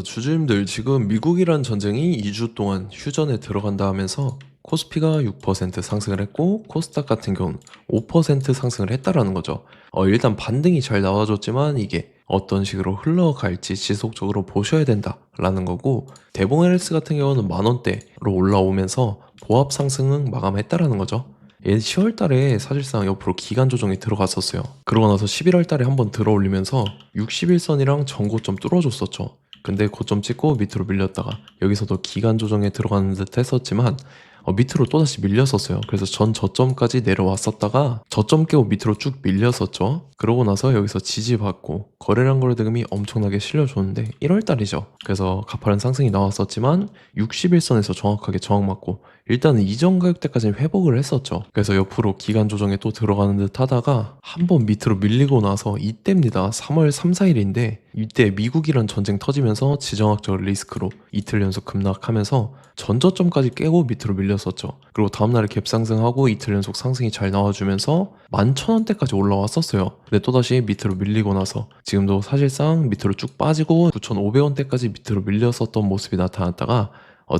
주주님들 지금 미국이란 전쟁이 2주 동안 휴전에 들어간다 하면서 코스피가 6% 상승을 했고 코스닥 같은 경우는 5% 상승을 했다라는 거죠. 일단 반등이 잘 나와줬지만 이게 어떤 식으로 흘러갈지 지속적으로 보셔야 된다라는 거고, 대봉 LS 같은 경우는 만 원대로 올라오면서 보합 상승은 마감했다라는 거죠. 얘 10월 달에 사실상 옆으로 기간 조정이 들어갔었어요. 그러고 나서 11월 달에 한번 들어올리면서 61선이랑 전고점 뚫어줬었죠. 근데 고점 찍고 밑으로 밀렸다가 여기서도 기간 조정에 들어가는 듯 했었지만 밑으로 또다시 밀렸었어요. 그래서 전 저점까지 내려왔었다가 저점 깨고 밑으로 쭉 밀렸었죠. 그러고 나서 여기서 지지받고 거래량 거래 대금이 엄청나게 실려줬는데 1월 달이죠. 그래서 가파른 상승이 나왔었지만 61선에서 정확하게 저항 맞고 일단은 이전 가격대까지는 회복을 했었죠. 그래서 옆으로 기간 조정에 또 들어가는 듯 하다가 한번 밑으로 밀리고 나서 이때입니다. 3월 3, 4일인데 이때 미국이란 전쟁 터지면서 지정학적 리스크로 이틀 연속 급락하면서 전저점까지 깨고 밑으로 밀렸었죠. 그리고 다음날에 갭상승하고 이틀 연속 상승이 잘 나와주면서 11,000원대까지 올라왔었어요. 근데 또다시 밑으로 밀리고 나서 지금도 사실상 밑으로 쭉 빠지고 9,500원대까지 밑으로 밀렸었던 모습이 나타났다가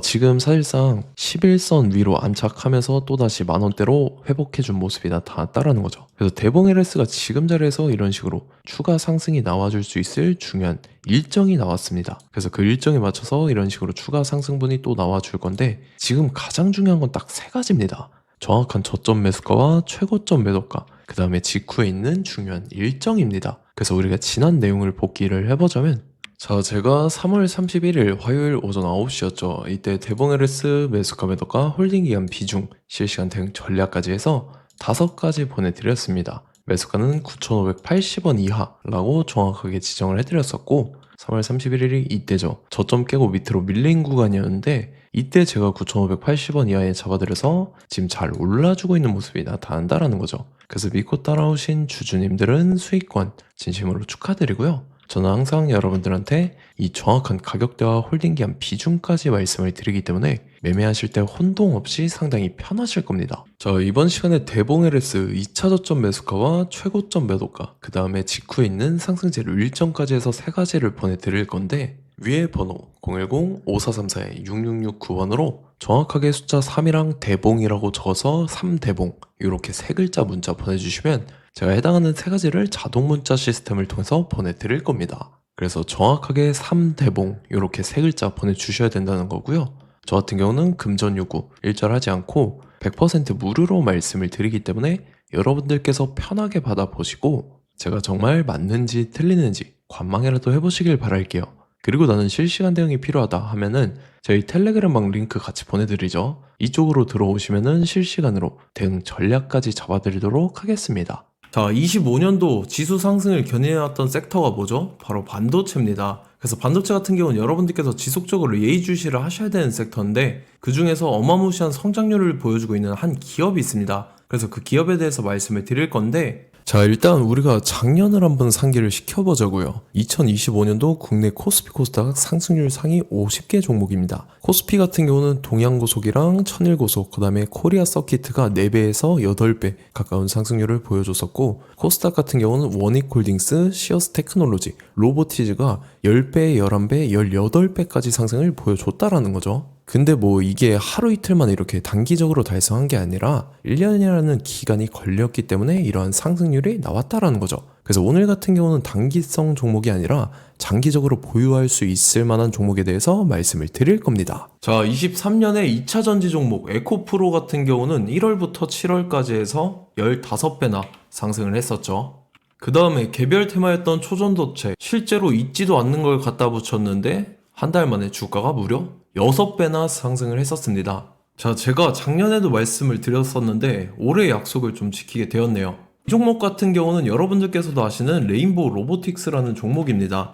지금 사실상 11선 위로 안착하면서 또다시 만원대로 회복해준 모습이 나타났다라는 거죠. 그래서 대봉 LS가 지금 자리에서 이런 식으로 추가 상승이 나와줄 수 있을 중요한 일정이 나왔습니다. 그래서 그 일정에 맞춰서 이런 식으로 추가 상승분이 또 나와줄 건데, 지금 가장 중요한 건 딱 세 가지입니다. 정확한 저점 매수가와 최고점 매도가, 그 다음에 직후에 있는 중요한 일정입니다. 그래서 우리가 지난 내용을 복기를 해보자면, 제가 3월 31일 화요일 오전 9시였죠. 이때 대봉 LS 매수가 매도가 홀딩 기간 비중, 실시간 대응 전략까지 해서 5가지 보내드렸습니다. 매수가는 9,580원 이하라고 정확하게 지정을 해드렸었고, 3월 31일이 이때죠. 저점 깨고 밑으로 밀린 구간이었는데 이때 제가 9,580원 이하에 잡아드려서 지금 잘 올라주고 있는 모습이 나타난다라는 거죠. 그래서 믿고 따라오신 주주님들은 수익권 진심으로 축하드리고요. 저는 항상 여러분들한테 이 정확한 가격대와 홀딩 기한 비중까지 말씀을 드리기 때문에 매매하실 때 혼동 없이 상당히 편하실 겁니다. 이번 시간에 대봉 LS 2차 저점 매수가와 최고점 매도가, 그 다음에 직후에 있는 상승재료 일정까지 해서 3가지를 보내드릴 건데, 위에 번호 010-5434-6669번으로 정확하게 숫자 3이랑 대봉이라고 적어서 3대봉 이렇게 3글자 문자 보내주시면 제가 해당하는 3가지를 자동 문자 시스템을 통해서 보내드릴 겁니다. 그래서 정확하게 3대봉 이렇게 3글자 보내주셔야 된다는 거고요. 저 같은 경우는 금전 요구 일절하지 않고 100% 무료로 말씀을 드리기 때문에 여러분들께서 편하게 받아보시고 제가 정말 맞는지 틀리는지 관망이라도 해보시길 바랄게요. 그리고 나는 실시간 대응이 필요하다 하면은 저희 텔레그램방 링크 같이 보내드리죠. 이쪽으로 들어오시면은 실시간으로 대응 전략까지 잡아드리도록 하겠습니다. 25년도 지수 상승을 견인해왔던 섹터가 뭐죠? 바로 반도체입니다. 그래서 반도체 같은 경우는 여러분들께서 지속적으로 예의주시를 하셔야 되는 섹터인데, 그 중에서 어마무시한 성장률을 보여주고 있는 한 기업이 있습니다. 그래서 그 기업에 대해서 말씀을 드릴 건데, 일단 우리가 작년을 한번 상기를 시켜보자고요. 2025년도 국내 코스피 코스닥 상승률 상위 50개 종목입니다. 코스피 같은 경우는 동양고속이랑 천일고속, 그 다음에 코리아 서키트가 4배에서 8배 가까운 상승률을 보여줬었고, 코스닥 같은 경우는 원익홀딩스, 시어스 테크놀로지, 로보티즈가 10배, 11배, 18배까지 상승을 보여줬다라는 거죠. 근데 이게 하루 이틀만 이렇게 단기적으로 달성한 게 아니라 1년이라는 기간이 걸렸기 때문에 이러한 상승률이 나왔다라는 거죠. 그래서 오늘 같은 경우는 단기성 종목이 아니라 장기적으로 보유할 수 있을 만한 종목에 대해서 말씀을 드릴 겁니다. 23년에 2차 전지 종목 에코프로 같은 경우는 1월부터 7월까지 해서 15배나 상승을 했었죠. 그 다음에 개별 테마였던 초전도체, 실제로 있지도 않는 걸 갖다 붙였는데 한 달 만에 주가가 무려 6배나 상승을 했었습니다. 제가 작년에도 말씀을 드렸었는데 올해 약속을 좀 지키게 되었네요. 이 종목 같은 경우는 여러분들께서도 아시는 레인보우 로보틱스라는 종목입니다.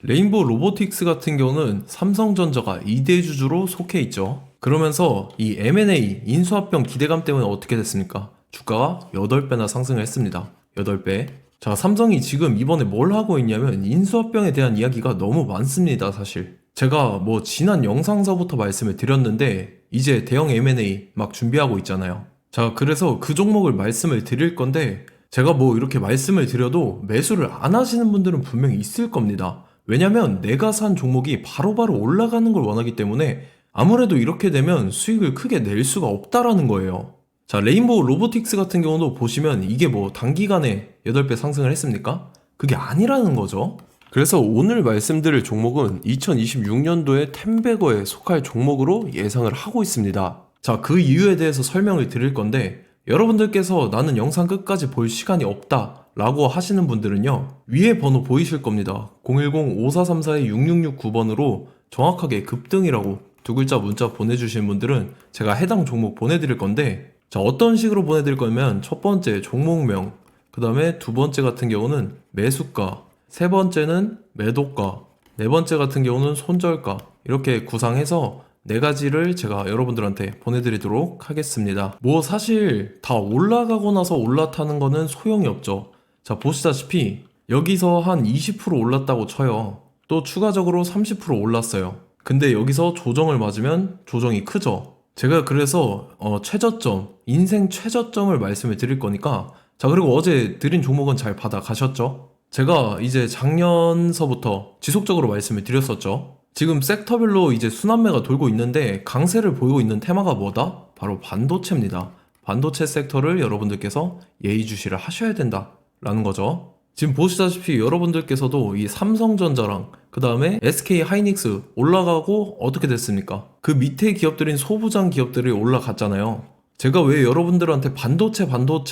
레인보우 로보틱스 같은 경우는 삼성전자가 2대 주주로 속해 있죠. 그러면서 이 M&A 인수합병 기대감 때문에 어떻게 됐습니까? 주가가 8배나 상승을 했습니다. 8배. 삼성이 지금 이번에 뭘 하고 있냐면 인수합병에 대한 이야기가 너무 많습니다, 사실. 제가 지난 영상서부터 말씀을 드렸는데 이제 대형 M&A 막 준비하고 있잖아요. 그래서 그 종목을 말씀을 드릴 건데, 제가 이렇게 말씀을 드려도 매수를 안 하시는 분들은 분명히 있을 겁니다. 왜냐면 내가 산 종목이 바로바로 올라가는 걸 원하기 때문에 아무래도 이렇게 되면 수익을 크게 낼 수가 없다라는 거예요. 자, 레인보우 로보틱스 같은 경우도 보시면 이게 뭐 단기간에 8배 상승을 했습니까? 그게 아니라는 거죠. 그래서 오늘 말씀드릴 종목은 2026년도에 텐베거에 속할 종목으로 예상을 하고 있습니다. 자, 그 이유에 대해서 설명을 드릴 건데 여러분들께서 나는 영상 끝까지 볼 시간이 없다 라고 하시는 분들은요, 위에 번호 보이실 겁니다. 010-5434-6669번으로 정확하게 급등이라고 두 글자 문자 보내주신 분들은 제가 해당 종목 보내드릴 건데, 자, 어떤 식으로 보내드릴 거냐면 첫 번째 종목명, 그 다음에 두 번째 같은 경우는 매수가, 세 번째는 매도가, 네 번째 같은 경우는 손절가, 이렇게 구상해서 네 가지를 제가 여러분들한테 보내드리도록 하겠습니다. 뭐 사실 다 올라가고 나서 올라타는 거는 소용이 없죠. 자, 보시다시피 여기서 한 20% 올랐다고 쳐요. 또 추가적으로 30% 올랐어요. 근데 여기서 조정을 맞으면 조정이 크죠. 제가 그래서 최저점, 인생 최저점을 말씀을 드릴 거니까, 자, 그리고 어제 드린 종목은 잘 받아가셨죠? 제가 이제 작년서부터 지속적으로 말씀을 드렸었죠. 지금 섹터별로 이제 순환매가 돌고 있는데 강세를 보이고 있는 테마가 뭐다? 바로 반도체입니다. 반도체 섹터를 여러분들께서 예의주시를 하셔야 된다라는 거죠. 지금 보시다시피 여러분들께서도 이 삼성전자랑 그 다음에 SK 하이닉스 올라가고 어떻게 됐습니까? 그 밑에 기업들인 소부장 기업들이 올라갔잖아요. 제가 왜 여러분들한테 반도체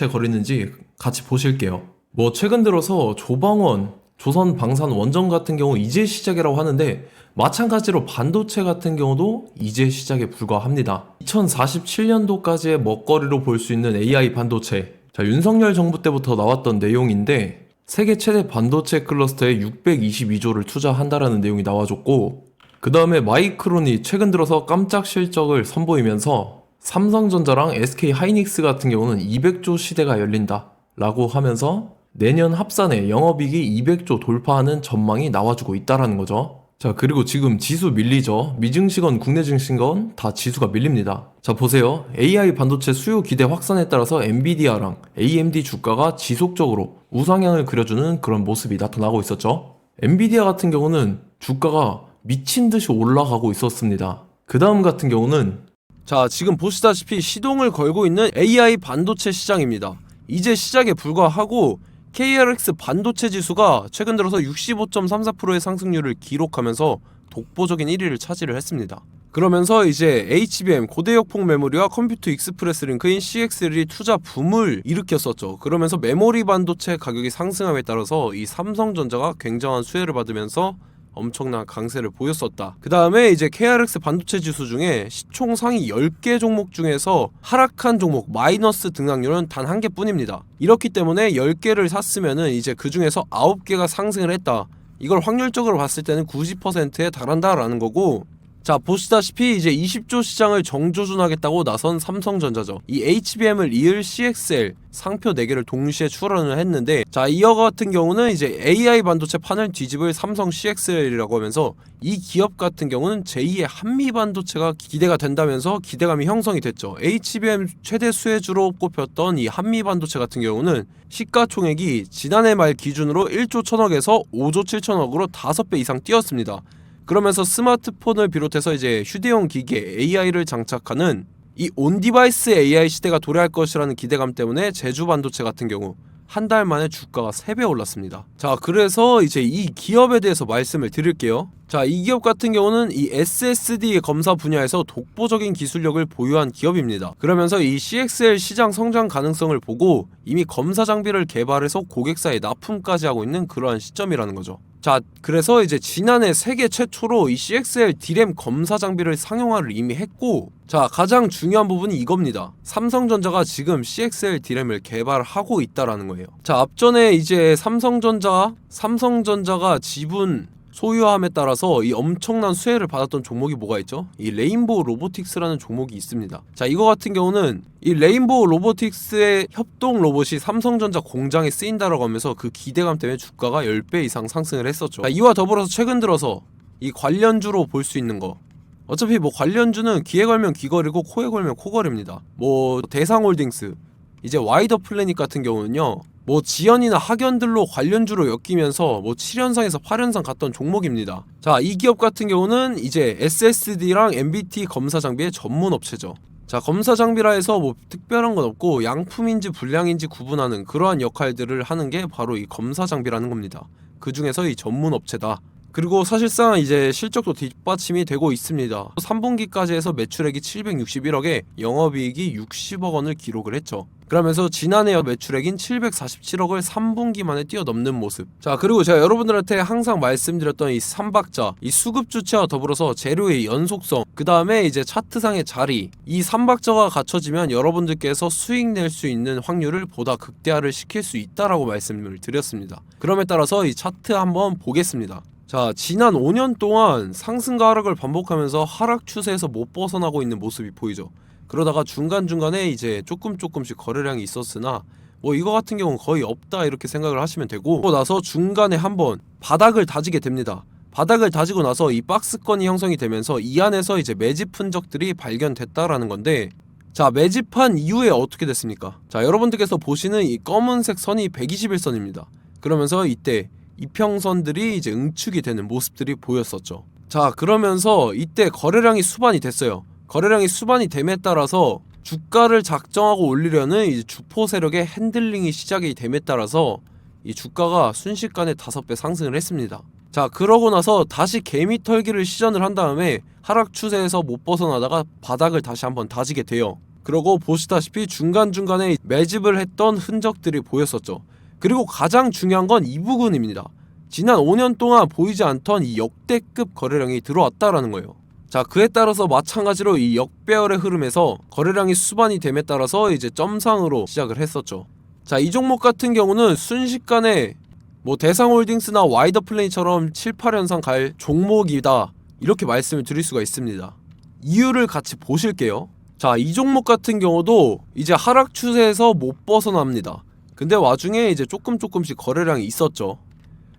거리는지 같이 보실게요. 뭐 최근 들어서 조방원, 조선방산원전 같은 경우 이제 시작이라고 하는데 마찬가지로 반도체 같은 경우도 이제 시작에 불과합니다. 2047년도까지의 먹거리로 볼 수 있는 AI 반도체. 자, 윤석열 정부 때부터 나왔던 내용인데 세계 최대 반도체 클러스터에 622조를 투자한다라는 내용이 나와줬고, 그 다음에 마이크론이 최근 들어서 깜짝 실적을 선보이면서 삼성전자랑 SK 하이닉스 같은 경우는 200조 시대가 열린다 라고 하면서 내년 합산에 영업이익이 200조 돌파하는 전망이 나와주고 있다라는 거죠. 자, 그리고 지금 지수 밀리죠. 미증시건 국내 증시건 다 지수가 밀립니다. 자, 보세요. AI 반도체 수요 기대 확산에 따라서 엔비디아랑 AMD 주가가 지속적으로 우상향을 그려주는 그런 모습이 나타나고 있었죠. 엔비디아 같은 경우는 주가가 미친 듯이 올라가고 있었습니다. 그 다음 같은 경우는, 자, 지금 보시다시피 시동을 걸고 있는 AI 반도체 시장입니다. 이제 시작에 불과하고 KRX 반도체 지수가 최근 들어서 65.34%의 상승률을 기록하면서 독보적인 1위를 차지를 했습니다. 그러면서 이제 HBM 고대역폭 메모리와 컴퓨터 익스프레스 링크인 CXL이 투자 붐을 일으켰었죠. 그러면서 메모리 반도체 가격이 상승함에 따라서 이 삼성전자가 굉장한 수혜를 받으면서 엄청난 강세를 보였었다. 그 다음에 이제 KRX 반도체 지수 중에 시총 상위 10개 종목 중에서 하락한 종목 마이너스 등락률은 단 1개뿐입니다. 이렇기 때문에 10개를 샀으면은 이제 그 중에서 9개가 상승을 했다. 이걸 확률적으로 봤을 때는 90%에 달한다라는 거고, 자, 보시다시피 이제 20조 시장을 정조준하겠다고 나선 삼성전자죠. 이 HBM을 이을 CXL 상표 4개를 동시에 출원을 했는데, 자, 이어 같은 경우는 이제 AI 반도체 판을 뒤집을 삼성 CXL이라고 하면서 이 기업 같은 경우는 제2의 한미 반도체가 기대가 된다면서 기대감이 형성이 됐죠. HBM 최대 수혜주로 꼽혔던 이 한미 반도체 같은 경우는 시가총액이 지난해 말 기준으로 1조 1000억에서 5조 7천억으로 5배 이상 뛰었습니다. 그러면서 스마트폰을 비롯해서 이제 휴대용 기기에 AI를 장착하는 이 온디바이스 AI 시대가 도래할 것이라는 기대감 때문에 제주 반도체 같은 경우 한 달 만에 주가가 3배 올랐습니다. 자, 그래서 이제 이 기업에 대해서 말씀을 드릴게요. 자, 이 기업 같은 경우는 이 SSD 검사 분야에서 독보적인 기술력을 보유한 기업입니다. 그러면서 이 CXL 시장 성장 가능성을 보고 이미 검사 장비를 개발해서 고객사에 납품까지 하고 있는 그러한 시점이라는 거죠. 자, 그래서 이제 지난해 세계 최초로 이 CXL D램 검사 장비를 상용화를 이미 했고, 자, 가장 중요한 부분이 이겁니다. 삼성전자가 지금 CXL D램을 개발하고 있다라는 거예요. 자, 앞전에 이제 삼성전자가 지분 소유함에 따라서 이 엄청난 수혜를 받았던 종목이 뭐가 있죠? 이 레인보우 로보틱스라는 종목이 있습니다. 자, 이거 같은 경우는 이 레인보우 로보틱스의 협동 로봇이 삼성전자 공장에 쓰인다라고 하면서 그 기대감 때문에 주가가 10배 이상 상승을 했었죠. 자, 이와 더불어서 최근 들어서 이 관련주로 볼 수 있는 거, 어차피 뭐 관련주는 귀에 걸면 귀걸이고 코에 걸면 코걸이입니다. 뭐 대상홀딩스, 이제 와이더 플래닛 같은 경우는요, 뭐 지연이나 학연들로 관련주로 엮이면서 뭐 7연상에서 8연상 갔던 종목입니다. 자, 이 기업 같은 경우는 이제 SSD랑 MBT 검사 장비의 전문 업체죠. 자, 검사 장비라 해서 뭐 특별한 건 없고 양품인지 불량인지 구분하는 그러한 역할들을 하는 게 바로 이 검사 장비라는 겁니다. 그 중에서 이 전문 업체다. 그리고 사실상 이제 실적도 뒷받침이 되고 있습니다. 3분기까지 해서 매출액이 761억에 영업이익이 60억 원을 기록을 했죠. 그러면서 지난해 매출액인 747억을 3분기 만에 뛰어넘는 모습. 자, 그리고 제가 여러분들한테 항상 말씀드렸던 이 3박자, 이 수급 주체와 더불어서 재료의 연속성, 그 다음에 이제 차트상의 자리, 이 3박자가 갖춰지면 여러분들께서 수익 낼 수 있는 확률을 보다 극대화를 시킬 수 있다라고 말씀을 드렸습니다. 그럼에 따라서 이 차트 한번 보겠습니다. 자, 지난 5년 동안 상승과 하락을 반복하면서 하락 추세에서 못 벗어나고 있는 모습이 보이죠. 그러다가 중간중간에 이제 조금씩 거래량이 있었으나 뭐 이거 같은 경우는 거의 없다 이렇게 생각을 하시면 되고, 그러고 나서 중간에 한번 바닥을 다지게 됩니다. 바닥을 다지고 나서 이 박스권이 형성이 되면서 이 안에서 이제 매집 흔적들이 발견됐다라는 건데, 자, 매집한 이후에 어떻게 됐습니까? 자, 여러분들께서 보시는 이 검은색 선이 121선입니다. 그러면서 이때 이평선들이 이제 응축이 되는 모습들이 보였었죠. 자, 그러면서 이때 거래량이 수반이 됐어요. 거래량이 수반이 됨에 따라서 주가를 작정하고 올리려는 이제 주포 세력의 핸들링이 시작이 됨에 따라서 이 주가가 순식간에 5배 상승을 했습니다. 자, 그러고 나서 다시 개미 털기를 시전을 한 다음에 하락 추세에서 못 벗어나다가 바닥을 다시 한번 다지게 돼요. 그러고 보시다시피 중간중간에 매집을 했던 흔적들이 보였었죠. 그리고 가장 중요한 건 이 부분입니다. 지난 5년 동안 보이지 않던 이 역대급 거래량이 들어왔다라는 거예요. 자, 그에 따라서 마찬가지로 이 역배열의 흐름에서 거래량이 수반이 됨에 따라서 이제 점상으로 시작을 했었죠. 자, 이 종목 같은 경우는 순식간에 뭐 대상홀딩스나 와이더플레이처럼 7, 8연상 갈 종목이다 이렇게 말씀을 드릴 수가 있습니다. 이유를 같이 보실게요. 자, 이 종목 같은 경우도 이제 하락 추세에서 못 벗어납니다. 근데 와중에 이제 조금씩 거래량이 있었죠.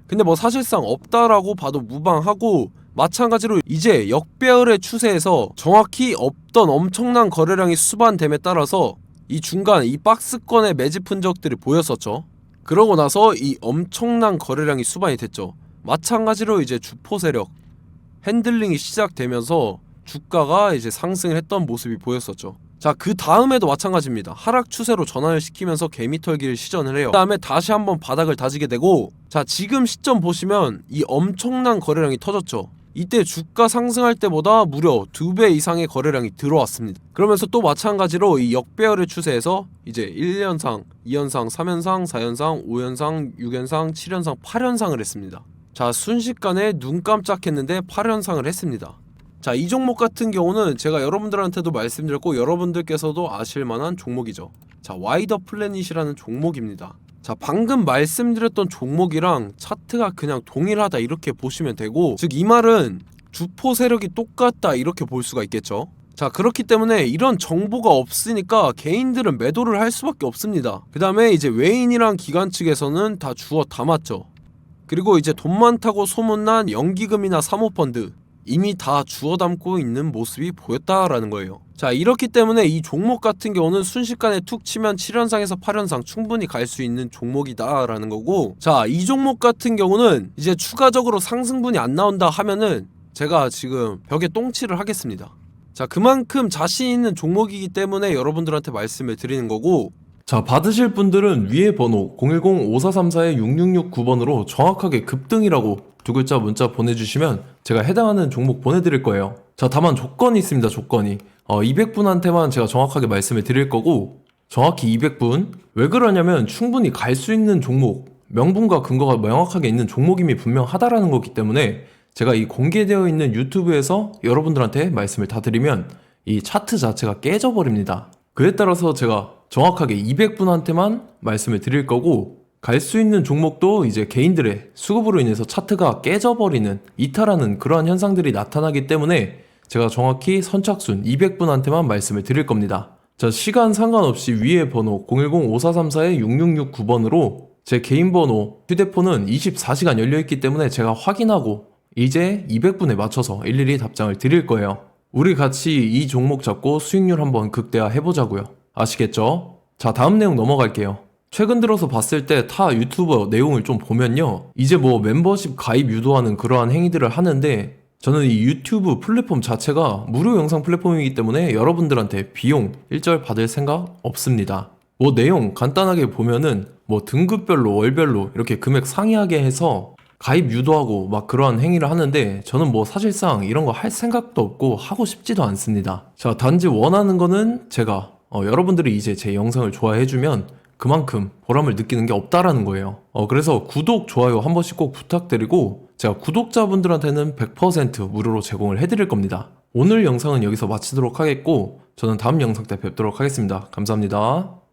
근데 뭐 사실상 없다라고 봐도 무방하고, 마찬가지로 이제 역배열의 추세에서 정확히 없던 엄청난 거래량이 수반됨에 따라서 이 중간 이 박스권의 매집 흔적들이 보였었죠. 그러고 나서 이 엄청난 거래량이 수반이 됐죠. 마찬가지로 이제 주포 세력 핸들링이 시작되면서 주가가 이제 상승을 했던 모습이 보였었죠. 자, 그 다음에도 마찬가지입니다. 하락 추세로 전환을 시키면서 개미 털기를 시전을 해요. 그 다음에 다시 한번 바닥을 다지게 되고, 자, 지금 시점 보시면 이 엄청난 거래량이 터졌죠. 이때 주가 상승할 때보다 무려 2배 이상의 거래량이 들어왔습니다. 그러면서 또 마찬가지로 이 역배열의 추세에서 이제 1연상, 2연상, 3연상, 4연상, 5연상, 6연상, 7연상, 8연상을 했습니다. 자, 순식간에 눈 깜짝했는데 8연상을 했습니다. 자, 이 종목 같은 경우는 제가 여러분들한테도 말씀드렸고 여러분들께서도 아실만한 종목이죠. 자, 와이더 플래닛이라는 종목입니다. 자, 방금 말씀드렸던 종목이랑 차트가 그냥 동일하다 이렇게 보시면 되고, 즉 이 말은 주포 세력이 똑같다 이렇게 볼 수가 있겠죠. 자, 그렇기 때문에 이런 정보가 없으니까 개인들은 매도를 할 수밖에 없습니다. 그 다음에 이제 외인이랑 기관 측에서는 다 주워 담았죠. 그리고 이제 돈 많다고 소문난 연기금이나 사모펀드 이미 다 주워 담고 있는 모습이 보였다라는 거예요. 자, 이렇기 때문에 이 종목 같은 경우는 순식간에 툭 치면 7연상에서 8연상 충분히 갈 수 있는 종목이다라는 거고, 자, 이 종목 같은 경우는 이제 추가적으로 상승분이 안 나온다 하면은 제가 지금 벽에 똥칠을 하겠습니다. 자, 그만큼 자신 있는 종목이기 때문에 여러분들한테 말씀을 드리는 거고, 자, 받으실 분들은 위에 번호 010-5434-6669번으로 정확하게 급등이라고 두 글자 문자 보내주시면 제가 해당하는 종목 보내드릴 거예요. 자, 다만 조건이 있습니다. 조건이 200분한테만 제가 정확하게 말씀을 드릴 거고, 정확히 200분. 왜 그러냐면 충분히 갈 수 있는 종목, 명분과 근거가 명확하게 있는 종목임이 분명하다라는 거기 때문에 제가 이 공개되어 있는 유튜브에서 여러분들한테 말씀을 다 드리면 이 차트 자체가 깨져버립니다. 그에 따라서 제가 정확하게 200분한테만 말씀을 드릴 거고, 갈 수 있는 종목도 이제 개인들의 수급으로 인해서 차트가 깨져버리는, 이탈하는 그러한 현상들이 나타나기 때문에 제가 정확히 선착순 200분한테만 말씀을 드릴 겁니다. 자, 시간 상관없이 위에 번호 010-5434-6669번으로 제 개인 번호, 휴대폰은 24시간 열려있기 때문에 제가 확인하고 이제 200분에 맞춰서 일일이 답장을 드릴 거예요. 우리 같이 이 종목 잡고 수익률 한번 극대화 해보자고요. 아시겠죠? 자, 다음 내용 넘어갈게요. 최근 들어서 봤을 때 타 유튜버 내용을 좀 보면요. 이제 뭐 멤버십 가입 유도하는 그러한 행위들을 하는데 저는 이 유튜브 플랫폼 자체가 무료 영상 플랫폼이기 때문에 여러분들한테 비용 일절 받을 생각 없습니다. 뭐 내용 간단하게 보면은 뭐 등급별로 월별로 이렇게 금액 상이하게 해서 가입 유도하고 막 그러한 행위를 하는데 저는 뭐 사실상 이런 거 할 생각도 없고 하고 싶지도 않습니다. 자, 단지 원하는 거는 제가 여러분들이 이제 제 영상을 좋아해주면 그만큼 보람을 느끼는 게 없다라는 거예요. 그래서 구독, 좋아요 한 번씩 꼭 부탁드리고 제가 구독자분들한테는 100% 무료로 제공을 해드릴 겁니다. 오늘 영상은 여기서 마치도록 하겠고 저는 다음 영상 때 뵙도록 하겠습니다. 감사합니다.